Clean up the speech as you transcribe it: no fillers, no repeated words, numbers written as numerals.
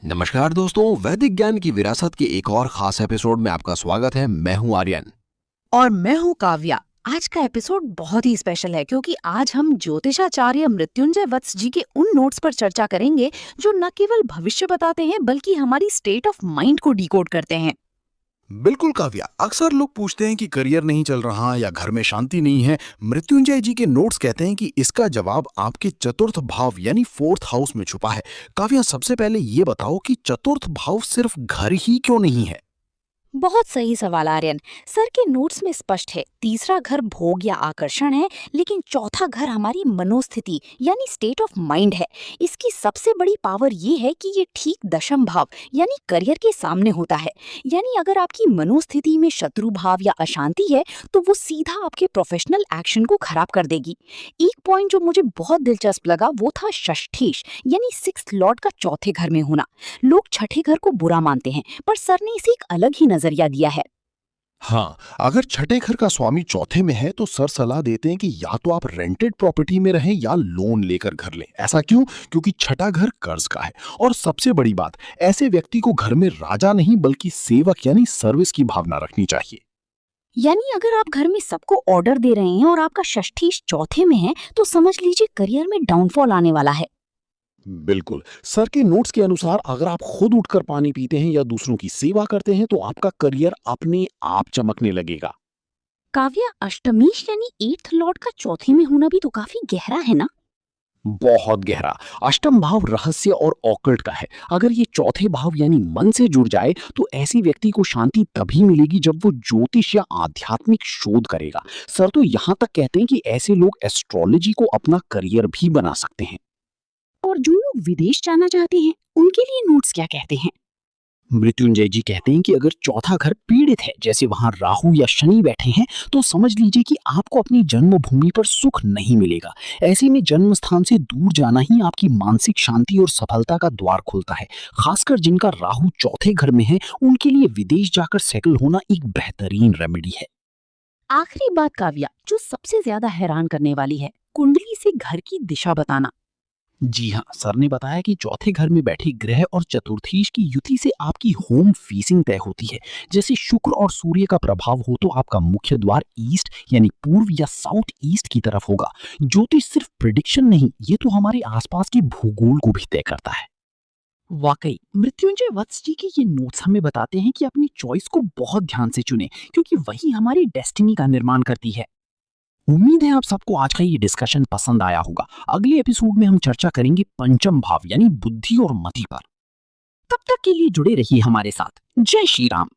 नमस्कार दोस्तों, वैदिक ज्ञान की विरासत के एक और खास एपिसोड में आपका स्वागत है। मैं हूं आर्यन। और मैं हूँ काव्या। आज का एपिसोड बहुत ही स्पेशल है क्योंकि आज हम ज्योतिषाचार्य मृत्युंजय वत्स जी के उन नोट्स पर चर्चा करेंगे जो न केवल भविष्य बताते हैं बल्कि हमारी स्टेट ऑफ माइंड को डिकोड करते हैं। बिल्कुल काव्या, अक्सर लोग पूछते हैं कि करियर नहीं चल रहा या घर में शांति नहीं है। मृत्युंजय जी के नोट्स कहते हैं कि इसका जवाब आपके चतुर्थ भाव यानी फोर्थ हाउस में छुपा है। काव्या, सबसे पहले ये बताओ कि चतुर्थ भाव सिर्फ घर ही क्यों नहीं है? बहुत सही सवाल आर्यन। सर के नोट्स में स्पष्ट है, तीसरा घर भोग या आकर्षण है, लेकिन चौथा घर हमारी मनोस्थिति यानी स्टेट ऑफ माइंड है। इसकी सबसे बड़ी पावर ये है कि ये ठीक दशम भाव यानी करियर के सामने होता है। यानी अगर आपकी मनोस्थिति में शत्रु भाव या अशांति है तो वो सीधा आपके प्रोफेशनल एक्शन को खराब कर देगी। एक पॉइंट जो मुझे बहुत दिलचस्प लगा वो था षष्ठीश यानी सिक्स्थ लॉर्ड का चौथे घर में होना। लोग छठे घर को बुरा मानते हैं, पर सर ने इसे एक अलग ही नजरिया दिया है। हाँ, अगर छठे घर का स्वामी चौथे में है तो सर सलाह देते हैं कि या तो आप रेंटेड प्रॉपर्टी में रहें या लोन लेकर घर लें। ऐसा क्यों? क्योंकि छठा घर कर्ज का है। और सबसे बड़ी बात, ऐसे व्यक्ति को घर में राजा नहीं बल्कि सेवक यानी सर्विस की भावना रखनी चाहिए। यानी अगर आप घर में सबको ऑर्डर दे रहे हैं और आपका षष्ठीश चौथे में है तो समझ लीजिए करियर में डाउनफॉल आने वाला है। बिल्कुल, सर के नोट्स के अनुसार अगर आप खुद उठकर पानी पीते हैं या दूसरों की सेवा करते हैं तो आपका करियर अपने आप चमकने लगेगा। काव्या, अष्टमीश यानी एट्थ लॉर्ड का चौथे में होना भी तो काफी गहरा है ना? बहुत गहरा। अष्टम भाव रहस्य और ऑकल्ट का है। अगर ये चौथे भाव यानी मन से जुड़ जाए तो ऐसे व्यक्ति को शांति तभी मिलेगी जब वो ज्योतिष या आध्यात्मिक शोध करेगा। सर तो यहाँ तक कहते हैं कि ऐसे लोग एस्ट्रोलॉजी को अपना करियर भी बना सकते हैं। और जो लोग विदेश जाना चाहते हैं उनके लिए नोट्स क्या कहते हैं? मृत्युंजय जी कहते हैं कि अगर चौथा घर पीड़ित है, जैसे वहां राहु या शनि बैठे हैं, तो समझ लीजिए कि आपको अपनी जन्मभूमि पर सुख नहीं मिलेगा। ऐसे में जन्म स्थान से दूर जाना ही आपकी मानसिक शांति और सफलता का द्वार खोलता है। खासकर जिनका राहु चौथे घर में है, उनके लिए विदेश जाकर सेटल होना एक बेहतरीन रेमेडी है। आखिरी बात काव्या, जो सबसे ज्यादा हैरान करने वाली है, कुंडली से घर की दिशा बताना। जी हाँ, सर ने बताया कि चौथे घर में बैठे ग्रह और चतुर्थीश की युति से आपकी होम फेसिंग तय होती है। जैसे शुक्र और सूर्य का प्रभाव हो तो आपका मुख्य द्वार ईस्ट यानी पूर्व या साउथ ईस्ट की तरफ होगा। ज्योतिष सिर्फ प्रिडिक्शन नहीं, ये तो हमारे आसपास के भूगोल को भी तय करता है। वाकई मृत्युंजय वत्स जी के ये नोट्स हमें बताते हैं कि अपनी चॉइस को बहुत ध्यान से चुनें, क्योंकि वही हमारी डेस्टिनी का निर्माण करती है। उम्मीद है आप सबको आज का ये डिस्कशन पसंद आया होगा। अगले एपिसोड में हम चर्चा करेंगे पंचम भाव यानी बुद्धि और मति पर। तब तक के लिए जुड़े रहिए हमारे साथ। जय श्री राम।